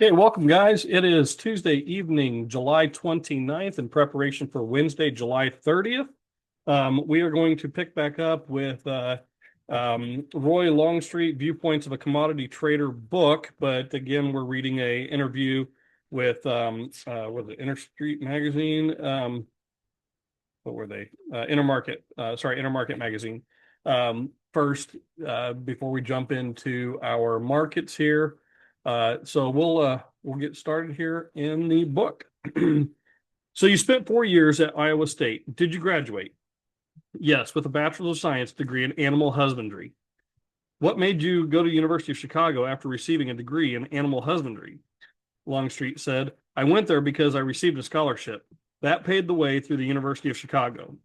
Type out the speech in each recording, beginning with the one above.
Okay, welcome, guys. It is Tuesday evening, July 29th, in preparation for Wednesday, July 30th. We are going to pick back up with Roy Longstreet, Viewpoints of a Commodity Trader book. But again, we're reading a interview with was it Interstreet Magazine? What were they? Intermarket Magazine. First, before we jump into our markets here. So we'll get started here in the book. So you spent 4 years at Iowa State. Did you graduate? Yes, with a Bachelor of Science degree in animal husbandry. What made you go to University of Chicago after receiving a degree in animal husbandry? Longstreet said, I went there because I received a scholarship. That paved the way through the University of Chicago.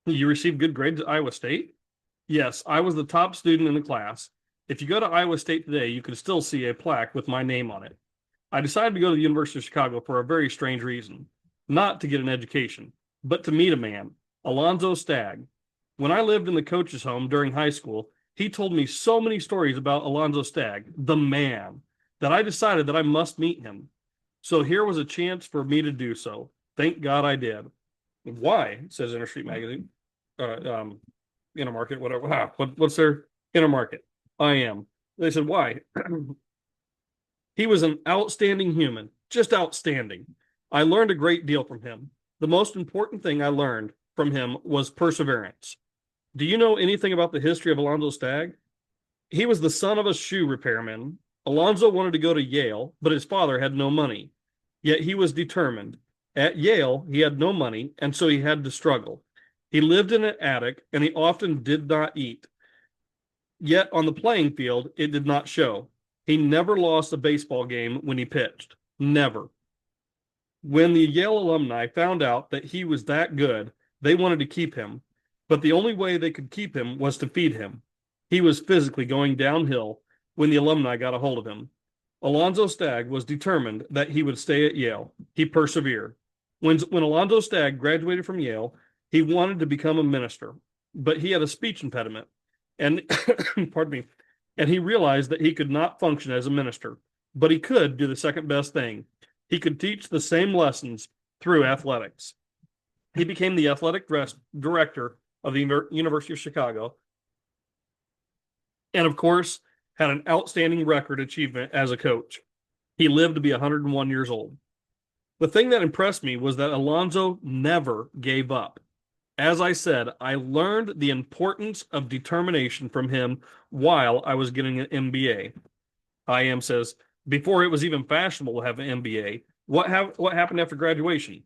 You received good grades at Iowa State? Yes, I was the top student in the class. If you go to Iowa State today, you can still see a plaque with my name on it. I decided to go to the University of Chicago for a very strange reason. Not to get an education, but to meet a man, Alonzo Stagg. When I lived in the coach's home during high school, he told me so many stories about Alonzo Stagg, the man, that I decided that I must meet him. So here was a chance for me to do so. Thank God I did. Why? Says Interstreet Magazine. Intermarket, whatever. What's their Intermarket? I am. They said, why? He was an outstanding human, just outstanding. I learned a great deal from him. The most important thing I learned from him was perseverance. Do you know anything about the history of Alonzo Stagg? He was the son of a shoe repairman. Alonzo wanted to go to Yale, but his father had no money. Yet he was determined. At Yale, he had no money, and so he had to struggle. He lived in an attic, and he often did not eat. Yet on the playing field, it did not show. He never lost a baseball game when he pitched. Never. When the Yale alumni found out that he was that good, they wanted to keep him. But the only way they could keep him was to feed him. He was physically going downhill when the alumni got a hold of him. Alonzo Stagg was determined that he would stay at Yale. He persevered. When Alonzo Stagg graduated from Yale, he wanted to become a minister, but he had a speech impediment. And pardon me, and he realized that he could not function as a minister, but he could do the second best thing. He could teach the same lessons through athletics. He became the athletic director of the University of Chicago, and of course, had an outstanding record achievement as a coach. He lived to be 101 years old. The thing that impressed me was that Alonzo never gave up. As I said, I learned the importance of determination from him while I was getting an MBA. IM says, before it was even fashionable to have an MBA, what happened after graduation?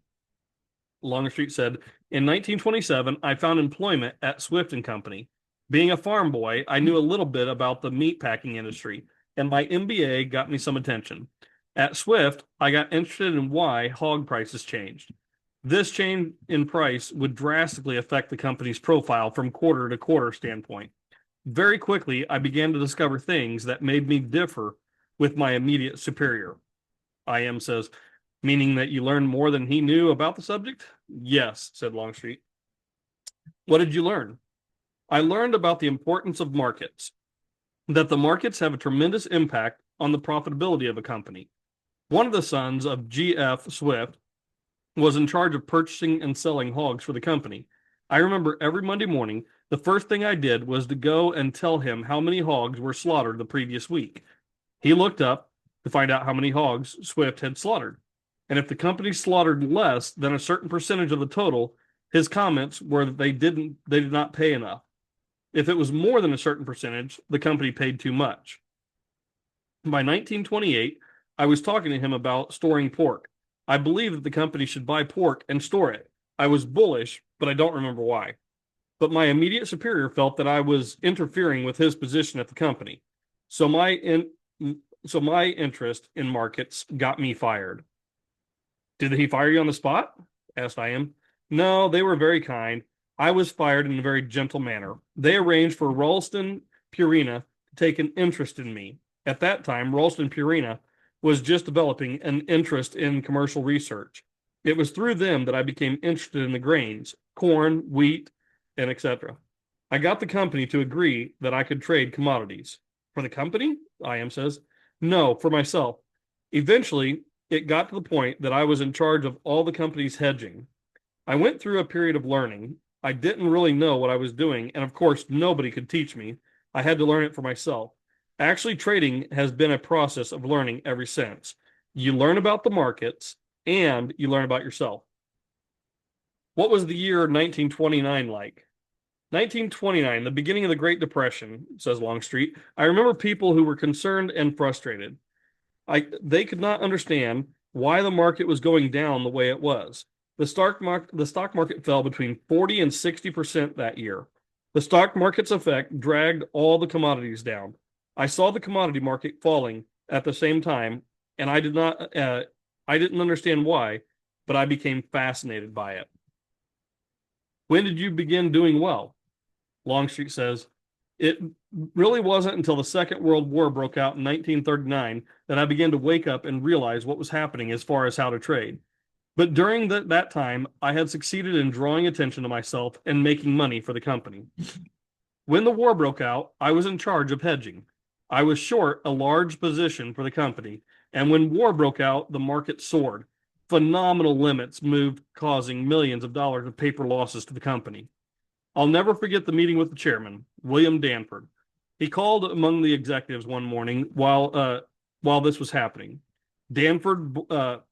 Longstreet said, in 1927, I found employment at Swift and Company. Being a farm boy, I knew a little bit about the meat packing industry, and my MBA got me some attention. At Swift, I got interested in why hog prices changed. This change in price would drastically affect the company's profile from quarter to quarter standpoint. Very quickly, I began to discover things that made me differ with my immediate superior. IM says, meaning that you learned more than he knew about the subject? Yes, said Longstreet. What did you learn? I learned about the importance of markets, that the markets have a tremendous impact on the profitability of a company. One of the sons of G.F. Swift was in charge of purchasing and selling hogs for the company. I remember every Monday morning, the first thing I did was to go and tell him how many hogs were slaughtered the previous week. He looked up to find out how many hogs Swift had slaughtered. And if the company slaughtered less than a certain percentage of the total, his comments were that they did not pay enough. If it was more than a certain percentage, the company paid too much. By 1928, I was talking to him about storing pork. I believe that the company should buy pork and store it. I was bullish, but I don't remember why. But my immediate superior felt that I was interfering with his position at the company. So my interest in markets got me fired. Did he fire you on the spot? Asked IM. No, they were very kind. I was fired in a very gentle manner. They arranged for Ralston Purina to take an interest in me. At that time, Ralston Purina was just developing an interest in commercial research. It was through them that I became interested in the grains, corn, wheat, and etc. I got the company to agree that I could trade commodities. For the company? IM says. No, for myself. Eventually, it got to the point that I was in charge of all the company's hedging. I went through a period of learning. I didn't really know what I was doing, and of course, nobody could teach me. I had to learn it for myself. Actually, trading has been a process of learning ever since. You learn about the markets and you learn about yourself. What was the year 1929 like? 1929, the beginning of the Great Depression, says Longstreet. I remember people who were concerned and frustrated. They could not understand why the market was going down the way it was. The stock market fell between 40 and 60% that year. The stock market's effect dragged all the commodities down. I saw the commodity market falling at the same time, and I didn't understand why, but I became fascinated by it. When did you begin doing well? Longstreet says, it really wasn't until the Second World War broke out in 1939 that I began to wake up and realize what was happening as far as how to trade. But during that time, I had succeeded in drawing attention to myself and making money for the company. When the war broke out, I was in charge of hedging. I was short a large position for the company, and when war broke out, the market soared. Phenomenal limits moved, causing millions of dollars of paper losses to the company. I'll never forget the meeting with the chairman, William Danford. He called among the executives one morning while this was happening. Danford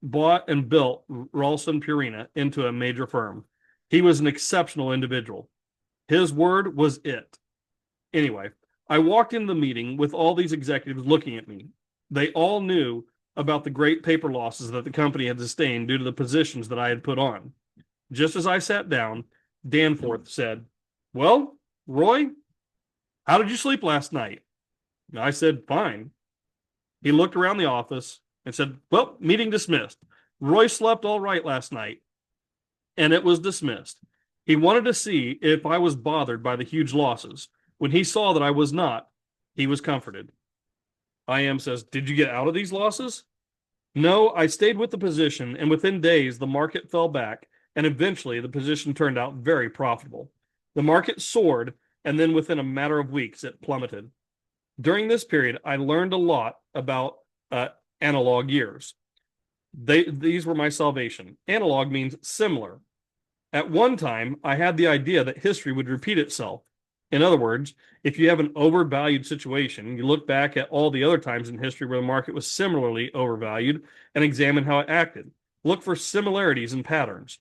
bought and built Ralston Purina into a major firm. He was an exceptional individual. His word was it. Anyway, I walked into the meeting with all these executives looking at me. They all knew about the great paper losses that the company had sustained due to the positions that I had put on. Just as I sat down, Danforth said, "Well, Roy, how did you sleep last night?" I said, "Fine." He looked around the office and said, "Well, meeting dismissed. Roy slept all right last night." And it was dismissed. He wanted to see if I was bothered by the huge losses. When he saw that I was not, he was comforted. IM says, "Did you get out of these losses?" "No, I stayed with the position, and within days the market fell back, and eventually the position turned out very profitable. The market soared, and then within a matter of weeks it plummeted. During this period, I learned a lot about analog years. These were my salvation. Analog means similar. At one time, I had the idea that history would repeat itself. In other words, if you have an overvalued situation, you look back at all the other times in history where the market was similarly overvalued and examine how it acted. Look for similarities and patterns.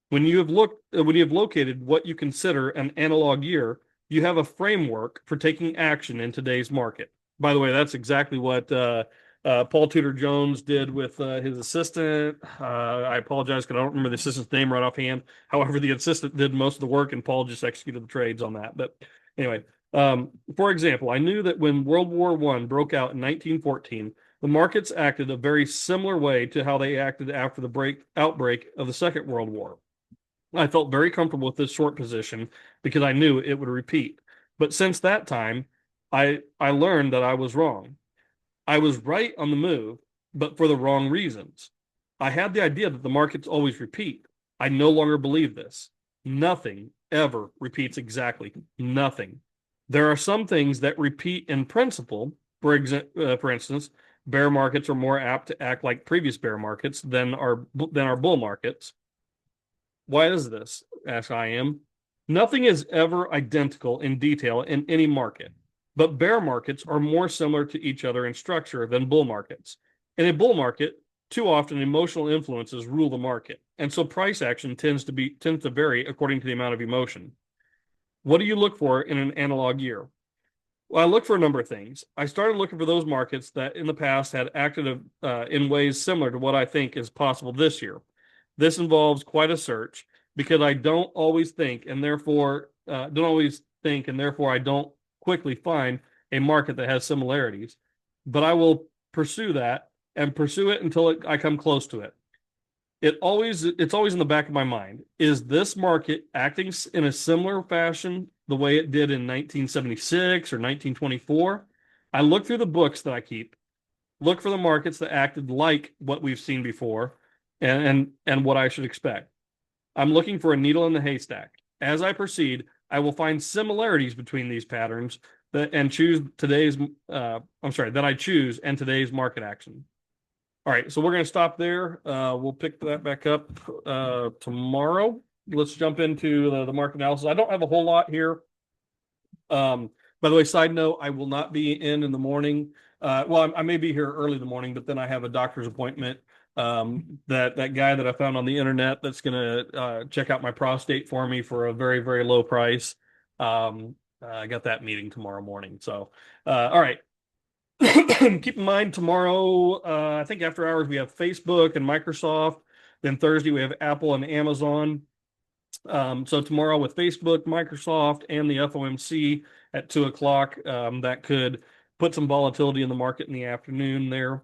When you have located what you consider an analog year, you have a framework for taking action in today's market. By the way, that's exactly what Paul Tudor Jones did with his assistant. I apologize because I don't remember the assistant's name right offhand. However, the assistant did most of the work, and Paul just executed the trades on that. But anyway, for example, I knew that when World War I broke out in 1914, the markets acted a very similar way to how they acted after the outbreak of the Second World War. I felt very comfortable with this short position because I knew it would repeat. But since that time, I learned that I was wrong. I was right on the move, but for the wrong reasons. I had the idea that the markets always repeat. I no longer believe this. Nothing ever repeats exactly. Nothing. There are some things that repeat in principle. For instance, bear markets are more apt to act like previous bear markets than our bull markets. Why is this? Asked IM. Nothing is ever identical in detail in any market, but bear markets are more similar to each other in structure than bull markets. In a bull market, too often emotional influences rule the market, and so price action tends to vary according to the amount of emotion. What do you look for in an analog year? Well, I look for a number of things. I started looking for those markets that in the past had acted in ways similar to what I think is possible this year. This involves quite a search because I don't always think, and therefore I don't quickly find a market that has similarities. But I will pursue that and pursue it until I come close to it. It's always in the back of my mind. Is this market acting in a similar fashion the way it did in 1976 or 1924? I look through the books that I keep, look for the markets that acted like what we've seen before, and what I should expect. I'm looking for a needle in the haystack. As I proceed, I will find similarities between these patterns that I choose and today's market action. All right, so we're going to stop there. We'll pick that back up tomorrow. Let's jump into the market analysis. I don't have a whole lot here. By the way, side note, I will not be in the morning. Well, I may be here early in the morning, but then I have a doctor's appointment. That guy that I found on the internet that's going to check out my prostate for me for a very, very low price. I got that meeting tomorrow morning. So, all right. Keep in mind tomorrow, I think after hours we have Facebook and Microsoft. Then Thursday we have Apple and Amazon. So tomorrow with Facebook, Microsoft, and the FOMC at 2 o'clock, that could put some volatility in the market in the afternoon there.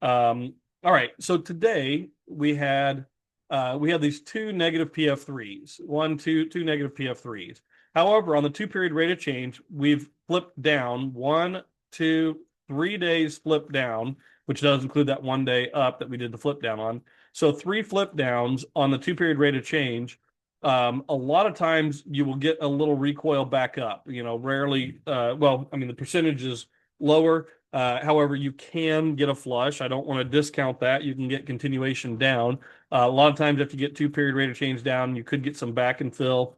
All right, so today we had these two negative PF3s, two negative PF3s. However, on the 2-period rate of change, we've flipped down 1, 2, 3 days flipped down, which does include that 1 day up that we did the flip down on. So 3 flip downs on the 2-period rate of change. A lot of times you will get a little recoil back up, rarely, well, I mean, the percentage is lower. However, you can get a flush. I don't want to discount that. You can get continuation down. A lot of times if you get 2-period rate of change down, you could get some back and fill.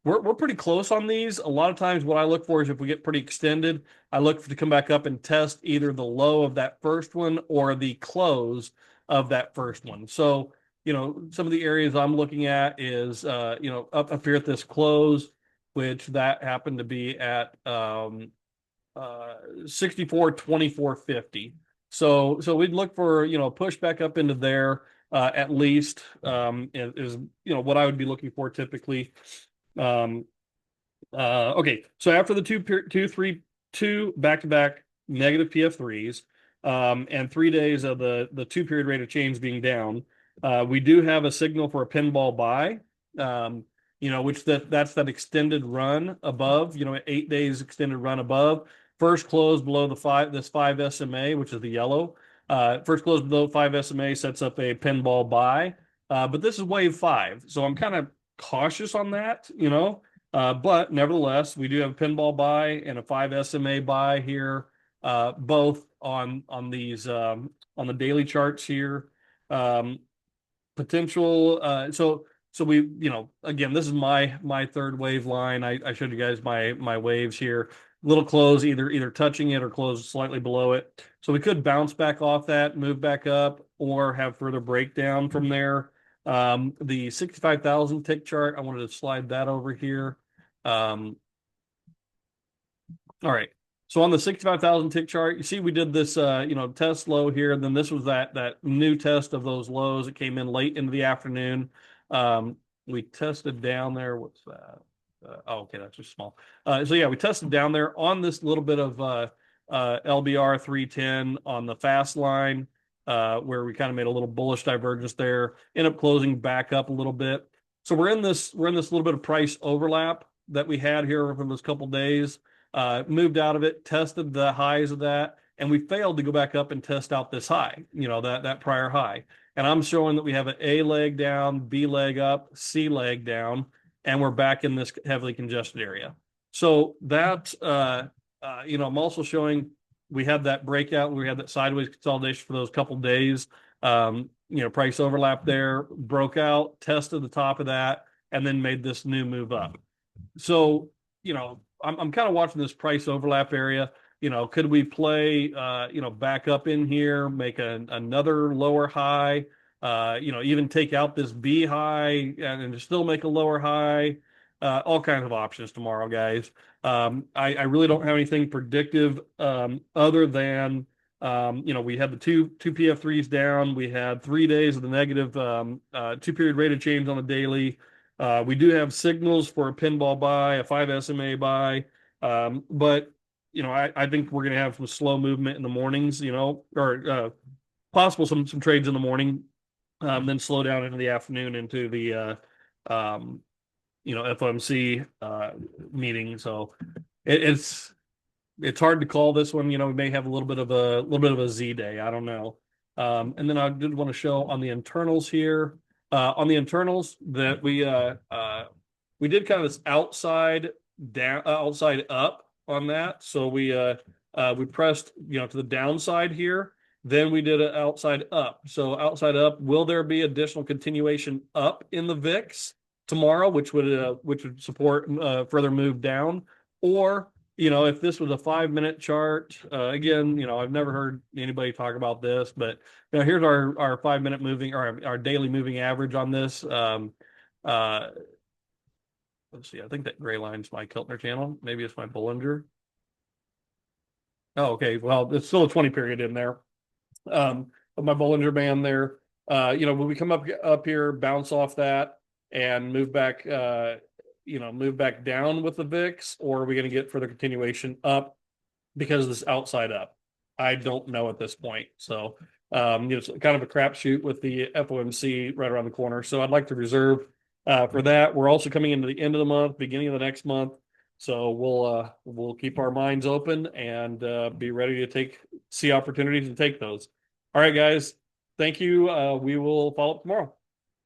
We're pretty close on these. A lot of times what I look for is if we get pretty extended, I look to come back up and test either the low of that first one or the close of that first one. So, some of the areas I'm looking at is, up here at this close, which that happened to be at 64.2450. So we'd look for, push back up into there at least is, what I would be looking for typically. Okay, so after the 2 back-to-back negative PF3s and 3 days of the 2-period rate of change being down, we do have a signal for a pinball buy, which that's that extended run above, 8 days extended run above. First close below this 5 SMA, which is the yellow. First close below 5 SMA sets up a pinball buy. But this is wave 5, so I'm kind of cautious on that, but nevertheless, we do have a pinball buy and a 5 SMA buy here, both on these on the daily charts here. Potential. So we, again, this is my third wave line. I showed you guys my waves here. Little close, either touching it or close slightly below it. So we could bounce back off that, move back up, or have further breakdown from there. The 65,000 tick chart, I wanted to slide that over here. All right. So on the 65,000 tick chart, you see we did this, test low here, and then this was that new test of those lows. It came in late into the afternoon. We tested down there. What's that? Okay, that's just small. So yeah, we tested down there on this little bit of LBR 310 on the fast line, where we kind of made a little bullish divergence there. End up closing back up a little bit. So we're in this little bit of price overlap that we had here for those couple days. Moved out of it, tested the highs of that, and we failed to go back up and test out this high, that prior high. And I'm showing that we have an A leg down, B leg up, C leg down, and we're back in this heavily congested area. So that, I'm also showing we had that breakout, we had that sideways consolidation for those couple days. Price overlap there, broke out, tested the top of that, and then made this new move up. So, I'm kind of watching this price overlap area. Could we play, back up in here, make another lower high, even take out this B high and still make a lower high? All kinds of options tomorrow, guys. I really don't have anything predictive other than, we had the two PF3s down. We had 3 days of the negative 2-period rate of change on the daily. We do have signals for a pinball buy, a 5 SMA buy, but I think we're going to have some slow movement in the mornings, or possible some trades in the morning, then slow down into the afternoon into the FOMC meeting. So it's hard to call this one. We may have a little bit of a Z day. I don't know. And then I did want to show on the internals here. On the internals that we did kind of this outside up on that. So we pressed to the downside here, Then we did an outside up. So outside up, will there be additional continuation up in the VIX tomorrow, which would support further move down? Or, if this was a 5 minute chart, again, I've never heard anybody talk about this, but here's our 5 minute moving, or our daily moving average on this. Uh, let's see, I think that gray line's my Keltner channel. Maybe it's my Bollinger. Oh, okay. Well, it's still a 20 period in there. Of my Bollinger Band there. When we come up here, bounce off that and move back, move back down with the VIX, or are we going to get further continuation up because of this outside up? I don't know at this point. So, it's kind of a crapshoot with the FOMC right around the corner. So I'd like to reserve for that. We're also coming into the end of the month, beginning of the next month. So we'll keep our minds open and be ready to see opportunities and take those. All right, guys. Thank you. We will follow up tomorrow.